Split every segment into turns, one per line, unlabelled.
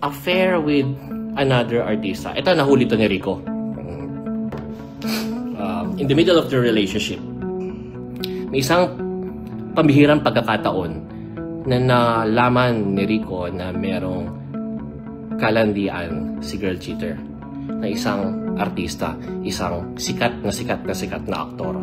affair with another artista. Ito, nahuli to ni Rico. In the middle of the relationship, may isang pambihirang pagkakataon na nalaman ni Rico na merong kalandian si girl cheater na isang artista, isang sikat na aktor.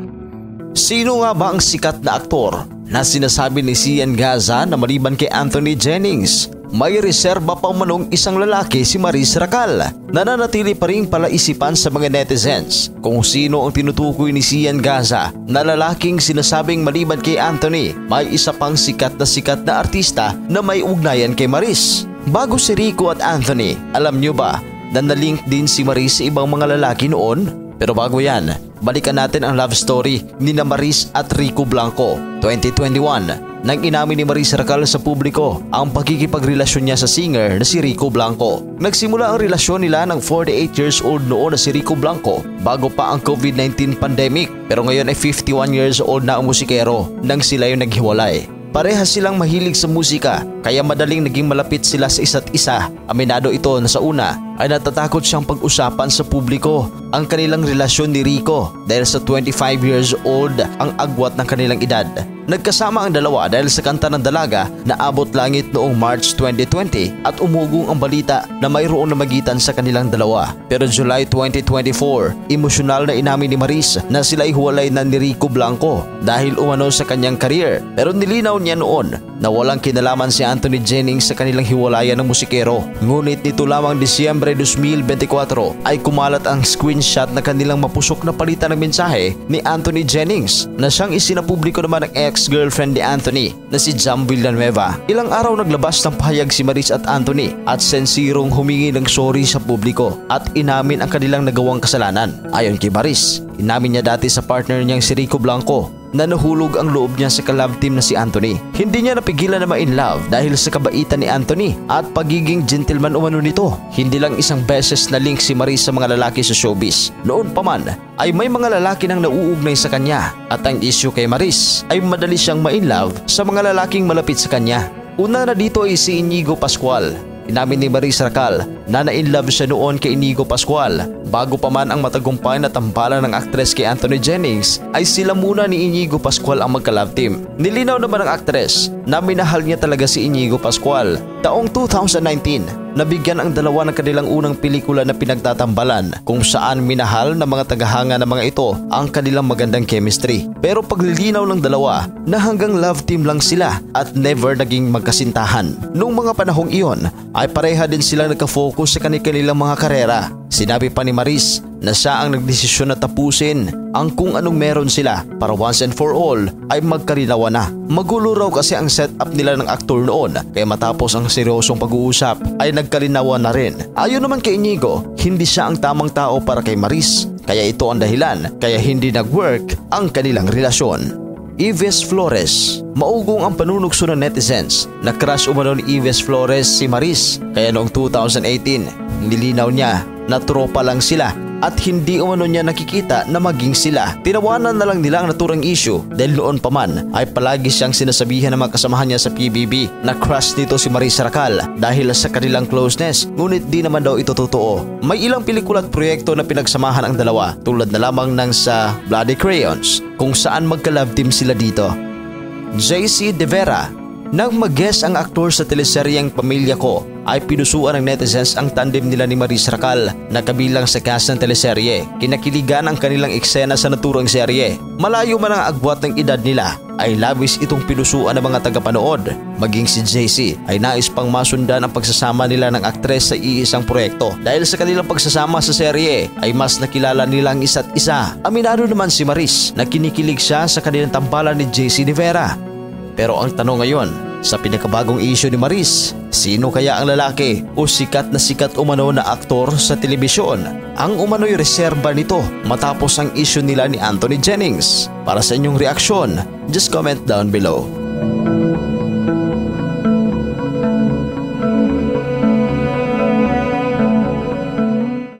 Sino nga ba ang sikat na aktor na sinasabi ni Sian Gaza na maliban kay Anthony Jennings, may reserba pa manong isang lalaki si Maris Racal? Nananatili pa rin palaisipan sa mga netizens kung sino ang tinutukoy ni Sian Gaza na lalaking sinasabing maliban kay Anthony, may isa pang sikat na artista na may ugnayan kay Maris. Bago si Rico at Anthony, alam nyo ba na nalink din si Maris sa ibang mga lalaki noon? Pero bago yan, balikan natin ang love story ni Maris at Rico Blanco. 2021, nang inamin ni Maris Racal sa publiko ang pagkikipagrelasyon niya sa singer na si Rico Blanco. Nagsimula ang relasyon nila ng 48 years old noon na si Rico Blanco bago pa ang COVID-19 pandemic. Pero ngayon ay 51 years old na ang musikero nang sila yung naghiwalay. Parehas silang mahilig sa musika kaya madaling naging malapit sila sa isa't isa. Aminado ito na sa una ay natatakot siyang pag-usapan sa publiko ang kanilang relasyon ni Rico dahil sa 25 years old ang agwat ng kanilang edad. Nagkasama ang dalawa dahil sa kanta ng dalaga na Abot Langit noong March 2020 at umugong ang balita na mayroong namagitan sa kanilang dalawa. Pero July 2024, emosyonal na inamin ni Maris na sila ay huwalay na ni Rico Blanco dahil umano sa kanyang career. Pero nilinaw niya noon na walang kinalaman si Anthony Jennings sa kanilang hiwalayan ng musikero. Ngunit nito lamang Disyembre 2024 ay kumalat ang screenshot na kanilang mapusok na palitan ng mensahe ni Anthony Jennings na siyang isinapubliko naman ng ex-girlfriend ni Anthony na si Jam Villanueva. Ilang araw naglabas ng pahayag si Maris at Anthony at sensirong humingi ng sorry sa publiko at inamin ang kanilang nagawang kasalanan. Ayon kay Maris, inamin niya dati sa partner niyang si Rico Blanco na nahulog ang loob niya sa ka-love team na si Anthony. Hindi niya napigilan na ma-in love dahil sa kabaitan ni Anthony at pagiging gentleman umano nito. Hindi lang isang beses na link si Maris sa mga lalaki sa showbiz. Noon pa man ay may mga lalaki nang nauugnay sa kanya at ang issue kay Maris ay madali siyang ma-in love sa mga lalaking malapit sa kanya. Una na dito ay si Inigo Pascual. Inamin ni Maris Racal na na-inlove siya noon kay Inigo Pascual. Bago pa man ang matagumpay na tambalan ng aktres kay Anthony Jennings ay sila muna ni Inigo Pascual ang magka-love team. Nilinaw naman ng aktres na minahal niya talaga si Inigo Pascual. Taong 2019, nabigyan ang dalawa ng kanilang unang pelikula na Pinagtatambalan kung saan minahal ng mga tagahanga ng mga ito ang kanilang magandang chemistry. Pero paglilinaw ng dalawa na hanggang love team lang sila at never naging magkasintahan. Noong mga panahong iyon ay pareha din silang nagka-focus sa kanilang mga karera. Sinabi pa ni Maris na siya ang nagdesisyon na tapusin ang kung anong meron sila para once and for all ay magkarinawa na. Magulo raw kasi ang setup nila ng aktor noon kaya matapos ang seryosong pag-uusap ay nagkarinawa na rin. Ayon naman kay Inigo, hindi siya ang tamang tao para kay Maris kaya ito ang dahilan kaya hindi nag-work ang kanilang relasyon. Yves Flores. Maugong ang panunukso ng netizens na crush umano ni Yves Flores si Maris kaya noong 2018 nilinaw niya na tropa lang sila at hindi umano niya nakikita na maging sila. Tinawanan na lang nila ang naturang issue dahil noon pa man ay palagi siyang sinasabihan ng mga kasamahan niya sa PBB na crush nito si Maris Racal dahil sa kanilang closeness, ngunit di naman daw ito totoo. May ilang pelikula at proyekto na pinagsamahan ang dalawa tulad na lamang ng sa Bloody Crayons kung saan magka-love team sila dito. JC De Vera. Nang mag-guest ang aktor sa teleseryeng Pamilya Ko ay pinusuan ng netizens ang tandem nila ni Maris Racal na kabilang sa cast ng teleserye. Kinakiligan ang kanilang eksena sa naturang serye. Malayo man ang agwat ng edad nila ay labis itong pinusuan ng mga tagapanood. Maging si JC ay nais pang masundan ang pagsasama nila ng aktres sa iisang proyekto. Dahil sa kanilang pagsasama sa serye ay mas nakilala nilang isa't isa. Aminado naman si Maris na kinikilig siya sa kanilang tambalan ni JC De Vera. Pero ang tanong ngayon, sa pinakabagong issue ni Maris, sino kaya ang lalaki o sikat umano na aktor sa telebisyon ang umano'y reserba nito matapos ang issue nila ni Anthony Jennings? Para sa inyong reaksyon, just comment down below.